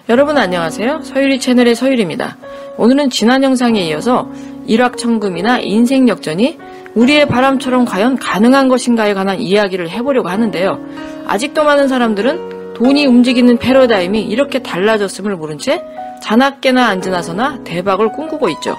여러분 안녕하세요. 서유리 채널의 서유리입니다. 오늘은 지난 영상에 이어서 일확천금이나 인생 역전이 우리의 바람처럼 과연 가능한 것인가에 관한 이야기를 해보려고 하는데요. 아직도 많은 사람들은 돈이 움직이는 패러다임이 이렇게 달라졌음을 모른 채 자나깨나 앉으나서나 대박을 꿈꾸고 있죠.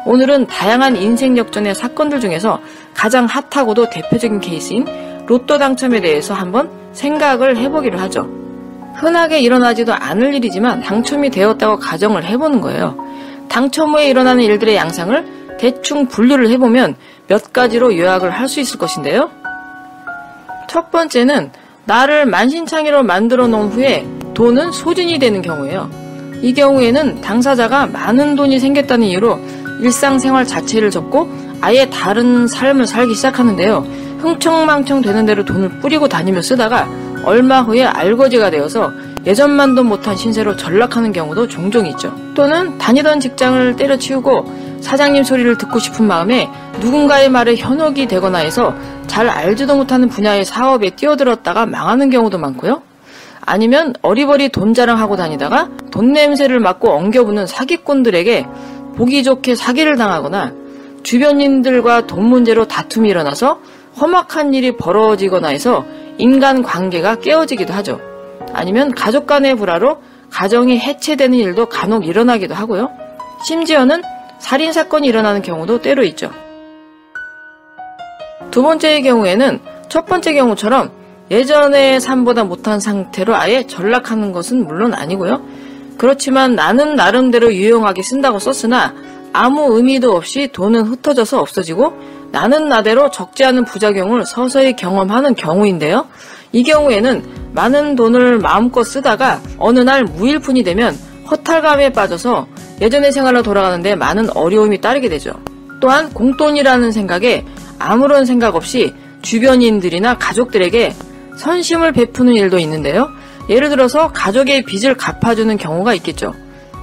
오늘은 다양한 인생 역전의 사건들 중에서 가장 핫하고도 대표적인 케이스인 로또 당첨에 대해서 한번 생각을 해보기로 하죠. 흔하게 일어나지도 않을 일이지만 당첨이 되었다고 가정을 해보는 거예요. 당첨 후에 일어나는 일들의 양상을 대충 분류를 해보면 몇 가지로 요약을 할 수 있을 것인데요. 첫 번째는 나를 만신창이로 만들어 놓은 후에 돈은 소진이 되는 경우예요. 이 경우에는 당사자가 많은 돈이 생겼다는 이유로 일상생활 자체를 접고 아예 다른 삶을 살기 시작하는데요. 흥청망청 되는 대로 돈을 뿌리고 다니며 쓰다가 얼마 후에 알거지가 되어서 예전만도 못한 신세로 전락하는 경우도 종종 있죠. 또는 다니던 직장을 때려치우고 사장님 소리를 듣고 싶은 마음에 누군가의 말에 현혹이 되거나 해서 잘 알지도 못하는 분야의 사업에 뛰어들었다가 망하는 경우도 많고요. 아니면 어리버리 돈 자랑하고 다니다가 돈 냄새를 맡고 엉겨부는 사기꾼들에게 보기 좋게 사기를 당하거나 주변인들과 돈 문제로 다툼이 일어나서 험악한 일이 벌어지거나 해서 인간관계가 깨어지기도 하죠. 아니면 가족 간의 불화로 가정이 해체되는 일도 간혹 일어나기도 하고요. 심지어는 살인사건이 일어나는 경우도 때로 있죠. 두 번째의 경우에는 첫 번째 경우처럼 예전의 삶보다 못한 상태로 아예 전락하는 것은 물론 아니고요. 그렇지만 나는 나름대로 유용하게 쓴다고 썼으나 아무 의미도 없이 돈은 흩어져서 없어지고 나는 나대로 적지 않은 부작용을 서서히 경험하는 경우인데요. 이 경우에는 많은 돈을 마음껏 쓰다가 어느 날 무일푼이 되면 허탈감에 빠져서 예전의 생활로 돌아가는데 많은 어려움이 따르게 되죠. 또한 공돈이라는 생각에 아무런 생각 없이 주변인들이나 가족들에게 선심을 베푸는 일도 있는데요. 예를 들어서 가족의 빚을 갚아주는 경우가 있겠죠.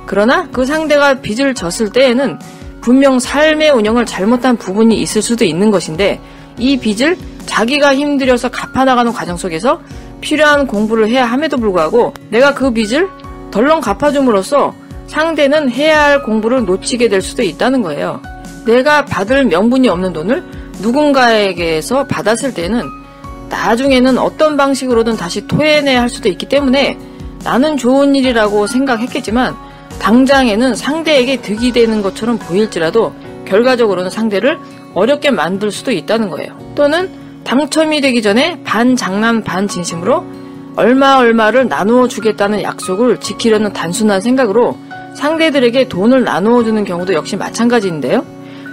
그러나 그 상대가 빚을 졌을 때에는 분명 삶의 운영을 잘못한 부분이 있을 수도 있는 것인데 이 빚을 자기가 힘들여서 갚아나가는 과정 속에서 필요한 공부를 해야 함에도 불구하고 내가 그 빚을 덜렁 갚아줌으로써 상대는 해야 할 공부를 놓치게 될 수도 있다는 거예요. 내가 받을 명분이 없는 돈을 누군가에게서 받았을 때는 나중에는 어떤 방식으로든 다시 토해내야 할 수도 있기 때문에 나는 좋은 일이라고 생각했겠지만 당장에는 상대에게 득이 되는 것처럼 보일지라도 결과적으로는 상대를 어렵게 만들 수도 있다는 거예요. 또는 당첨이 되기 전에 반 장난 반 진심으로 얼마를 나누어 주겠다는 약속을 지키려는 단순한 생각으로 상대들에게 돈을 나누어 주는 경우도 역시 마찬가지인데요.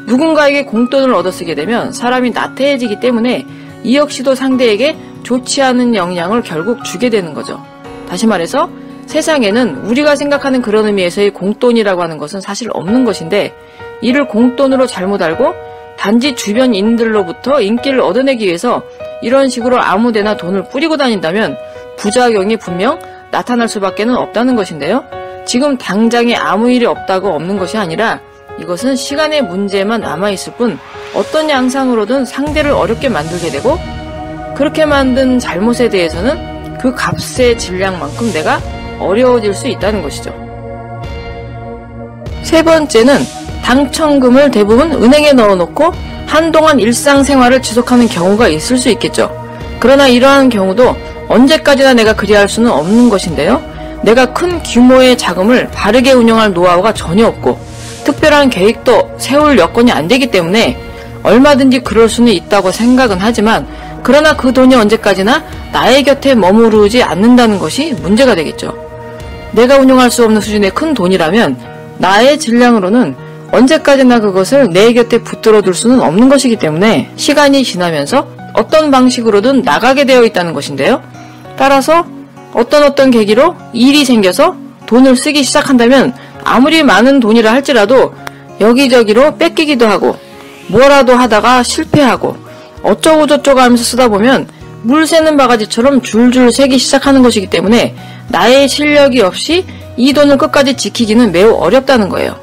누군가에게 공돈을 얻어쓰게 되면 사람이 나태해지기 때문에 이 역시도 상대에게 좋지 않은 영향을 결국 주게 되는 거죠. 다시 말해서 세상에는 우리가 생각하는 그런 의미에서의 공돈이라고 하는 것은 사실 없는 것인데 이를 공돈으로 잘못 알고 단지 주변인들로부터 인기를 얻어내기 위해서 이런 식으로 아무데나 돈을 뿌리고 다닌다면 부작용이 분명 나타날 수밖에 없다는 것인데요. 지금 당장에 아무 일이 없다고 없는 것이 아니라 이것은 시간의 문제만 남아있을 뿐 어떤 양상으로든 상대를 어렵게 만들게 되고 그렇게 만든 잘못에 대해서는 그 값의 질량만큼 내가 어려워질 수 있다는 것이죠. 세 번째는 당첨금을 대부분 은행에 넣어놓고 한동안 일상생활을 지속하는 경우가 있을 수 있겠죠. 그러나 이러한 경우도 언제까지나 내가 그리할 수는 없는 것인데요. 내가 큰 규모의 자금을 바르게 운영할 노하우가 전혀 없고 특별한 계획도 세울 여건이 안 되기 때문에 얼마든지 그럴 수는 있다고 생각은 하지만 그러나 그 돈이 언제까지나 나의 곁에 머무르지 않는다는 것이 문제가 되겠죠. 내가 운용할 수 없는 수준의 큰 돈이라면 나의 질량으로는 언제까지나 그것을 내 곁에 붙들어 둘 수는 없는 것이기 때문에 시간이 지나면서 어떤 방식으로든 나가게 되어 있다는 것인데요. 따라서 어떤 계기로 일이 생겨서 돈을 쓰기 시작한다면 아무리 많은 돈이라 할지라도 여기저기로 뺏기기도 하고 뭐라도 하다가 실패하고 어쩌고저쩌고 하면서 쓰다 보면 물 새는 바가지처럼 줄줄 새기 시작하는 것이기 때문에 나의 실력이 없이 이 돈을 끝까지 지키기는 매우 어렵다는 거예요.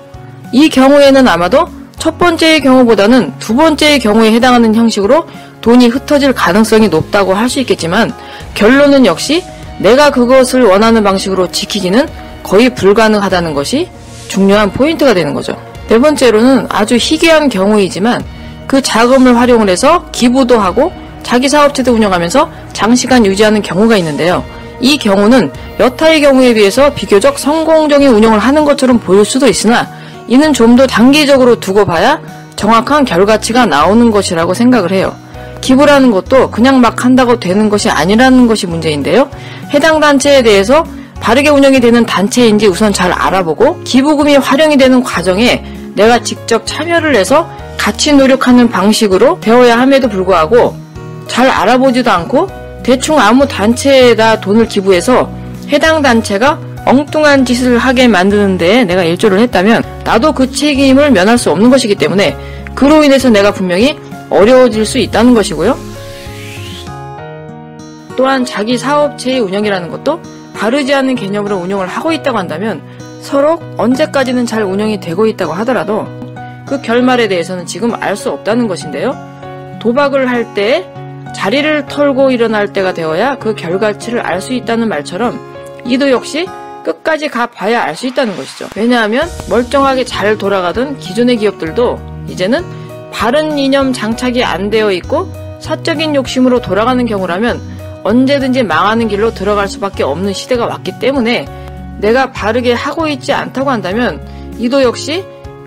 이 경우에는 아마도 첫 번째의 경우보다는 두 번째의 경우에 해당하는 형식으로 돈이 흩어질 가능성이 높다고 할 수 있겠지만 결론은 역시 내가 그것을 원하는 방식으로 지키기는 거의 불가능하다는 것이 중요한 포인트가 되는 거죠. 네 번째로는 아주 희귀한 경우이지만 그 자금을 활용을 해서 기부도 하고 자기 사업체도 운영하면서 장시간 유지하는 경우가 있는데요. 이 경우는 여타의 경우에 비해서 비교적 성공적인 운영을 하는 것처럼 보일 수도 있으나 이는 좀 더 단기적으로 두고 봐야 정확한 결과치가 나오는 것이라고 생각을 해요. 기부라는 것도 그냥 막 한다고 되는 것이 아니라는 것이 문제인데요. 해당 단체에 대해서 바르게 운영이 되는 단체인지 우선 잘 알아보고 기부금이 활용이 되는 과정에 내가 직접 참여를 해서 같이 노력하는 방식으로 되어야 함에도 불구하고 잘 알아보지도 않고 대충 아무 단체에다 돈을 기부해서 해당 단체가 엉뚱한 짓을 하게 만드는 데에 내가 일조를 했다면 나도 그 책임을 면할 수 없는 것이기 때문에 그로 인해서 내가 분명히 어려워질 수 있다는 것이고요. 또한 자기 사업체의 운영이라는 것도 바르지 않은 개념으로 운영을 하고 있다고 한다면 서로 언제까지는 잘 운영이 되고 있다고 하더라도 그 결말에 대해서는 지금 알 수 없다는 것인데요. 도박을 할 때 자리를 털고 일어날 때가 되어야 그 결과치를 알 수 있다는 말처럼 이도 역시 끝까지 가봐야 알 수 있다는 것이죠. 왜냐하면 멀쩡하게 잘 돌아가던 기존의 기업들도 이제는 바른 이념 장착이 안 되어 있고 사적인 욕심으로 돌아가는 경우라면 언제든지 망하는 길로 들어갈 수밖에 없는 시대가 왔기 때문에 내가 바르게 하고 있지 않다고 한다면 이도 역시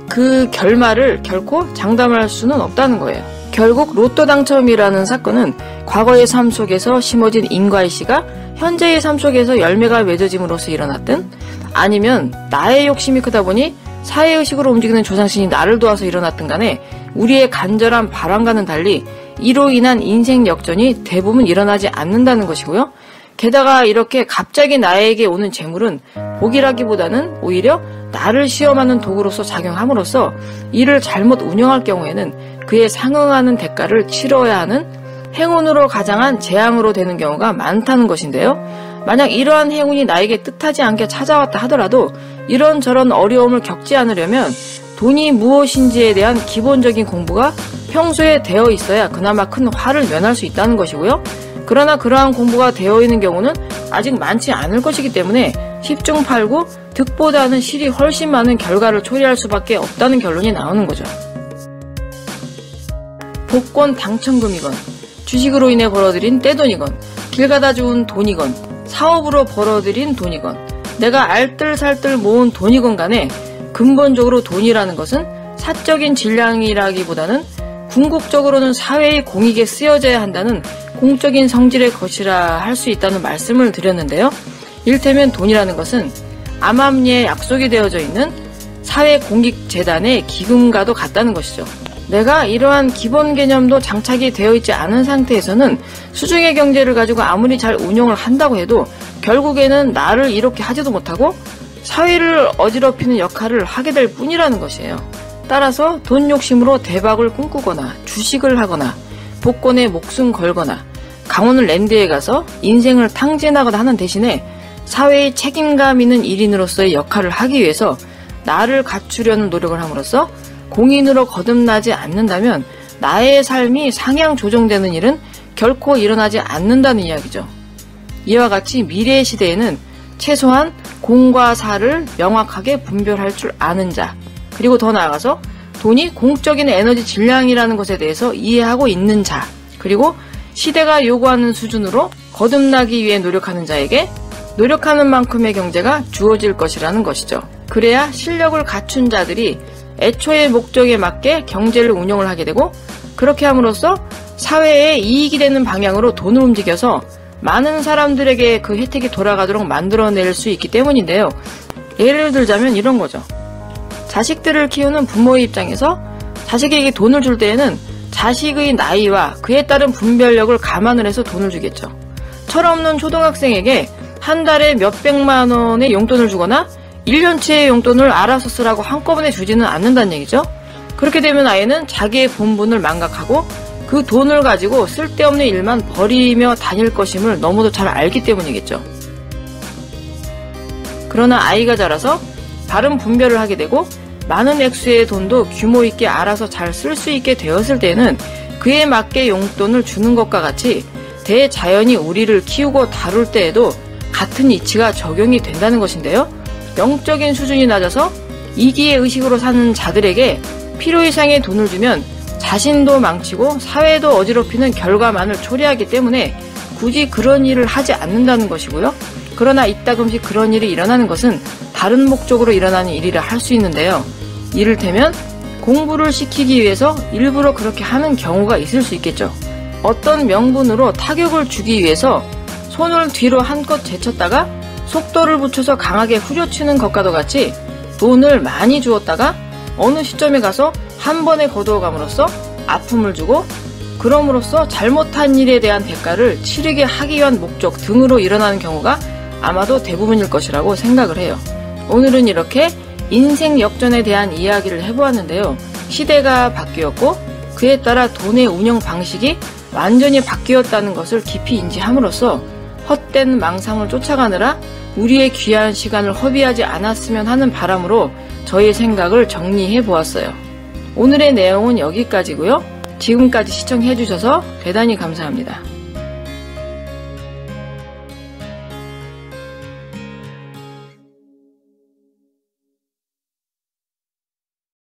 그 결말을 결코 장담할 수는 없다는 거예요. 결국 로또 당첨이라는 사건은 과거의 삶 속에서 심어진 인과의씨가 현재의 삶 속에서 열매가 맺어짐으로써 일어났든 아니면 나의 욕심이 크다 보니 사회의식으로 움직이는 조상신이 나를 도와서 일어났든 간에 우리의 간절한 바람과는 달리 이로 인한 인생 역전이 대부분 일어나지 않는다는 것이고요. 게다가 이렇게 갑자기 나에게 오는 재물은 복이라기보다는 오히려 나를 시험하는 도구로서 작용함으로써 이를 잘못 운영할 경우에는 그에 상응하는 대가를 치러야 하는 행운으로 가장한 재앙으로 되는 경우가 많다는 것인데요. 만약 이러한 행운이 나에게 뜻하지 않게 찾아왔다 하더라도 이런저런 어려움을 겪지 않으려면 돈이 무엇인지에 대한 기본적인 공부가 평소에 되어 있어야 그나마 큰 화를 면할 수 있다는 것이고요. 그러나 그러한 공부가 되어 있는 경우는 아직 많지 않을 것이기 때문에 10중 8구 득보다는 실이 훨씬 많은 결과를 초래할 수밖에 없다는 결론이 나오는 거죠. 복권 당첨금이건 주식으로 인해 벌어들인 떼돈이건 길 가다 주운 돈이건 사업으로 벌어들인 돈이건 내가 알뜰살뜰 모은 돈이건 간에 근본적으로 돈이라는 것은 사적인 질량이라기보다는 궁극적으로는 사회의 공익에 쓰여져야 한다는 공적인 성질의 것이라 할 수 있다는 말씀을 드렸는데요. 이를테면 돈이라는 것은 암암리에 약속이 되어져 있는 사회공익재단의 기금과도 같다는 것이죠. 내가 이러한 기본 개념도 장착이 되어 있지 않은 상태에서는 수중의 경제를 가지고 아무리 잘 운영을 한다고 해도 결국에는 나를 이롭게 하지도 못하고 사회를 어지럽히는 역할을 하게 될 뿐이라는 것이에요. 따라서 돈 욕심으로 대박을 꿈꾸거나 주식을 하거나 복권에 목숨 걸거나 강원을 랜드에 가서 인생을 탕진하거나 하는 대신에 사회의 책임감 있는 일인으로서의 역할을 하기 위해서 나를 갖추려는 노력을 함으로써 공인으로 거듭나지 않는다면 나의 삶이 상향 조정되는 일은 결코 일어나지 않는다는 이야기죠. 이와 같이 미래의 시대에는 최소한 공과 사를 명확하게 분별할 줄 아는 자, 그리고 더 나아가서 돈이 공적인 에너지 질량이라는 것에 대해서 이해하고 있는 자, 그리고 시대가 요구하는 수준으로 거듭나기 위해 노력하는 자에게 노력하는 만큼의 경제가 주어질 것이라는 것이죠. 그래야 실력을 갖춘 자들이 애초의 목적에 맞게 경제를 운영을 하게 되고 그렇게 함으로써 사회에 이익이 되는 방향으로 돈을 움직여서 많은 사람들에게 그 혜택이 돌아가도록 만들어낼 수 있기 때문인데요. 예를 들자면 이런 거죠. 자식들을 키우는 부모의 입장에서 자식에게 돈을 줄 때에는 자식의 나이와 그에 따른 분별력을 감안을 해서 돈을 주겠죠. 철없는 초등학생에게 한 달에 몇백만 원의 용돈을 주거나 1년치의 용돈을 알아서 쓰라고 한꺼번에 주지는 않는다는 얘기죠. 그렇게 되면 아이는 자기의 본분을 망각하고 그 돈을 가지고 쓸데없는 일만 벌이며 다닐 것임을 너무도 잘 알기 때문이겠죠. 그러나 아이가 자라서 바른 분별을 하게 되고 많은 액수의 돈도 규모 있게 알아서 잘 쓸 수 있게 되었을 때는 그에 맞게 용돈을 주는 것과 같이 대자연이 우리를 키우고 다룰 때에도 같은 이치가 적용이 된다는 것인데요. 영적인 수준이 낮아서 이기의식으로 사는 자들에게 필요 이상의 돈을 주면 자신도 망치고 사회도 어지럽히는 결과만을 초래하기 때문에 굳이 그런 일을 하지 않는다는 것이고요. 그러나 이따금씩 그런 일이 일어나는 것은 다른 목적으로 일어나는 일이라 할 수 있는데요. 이를테면 공부를 시키기 위해서 일부러 그렇게 하는 경우가 있을 수 있겠죠. 어떤 명분으로 타격을 주기 위해서 손을 뒤로 한껏 제쳤다가 속도를 붙여서 강하게 후려치는 것과도 같이 돈을 많이 주었다가 어느 시점에 가서 한 번에 거두어감으로써 아픔을 주고 그럼으로써 잘못한 일에 대한 대가를 치르게 하기 위한 목적 등으로 일어나는 경우가 아마도 대부분일 것이라고 생각을 해요. 오늘은 이렇게 인생 역전에 대한 이야기를 해보았는데요. 시대가 바뀌었고 그에 따라 돈의 운영 방식이 완전히 바뀌었다는 것을 깊이 인지함으로써 헛된 망상을 쫓아가느라 우리의 귀한 시간을 허비하지 않았으면 하는 바람으로 저의 생각을 정리해 보았어요. 오늘의 내용은 여기까지고요. 지금까지 시청해 주셔서 대단히 감사합니다.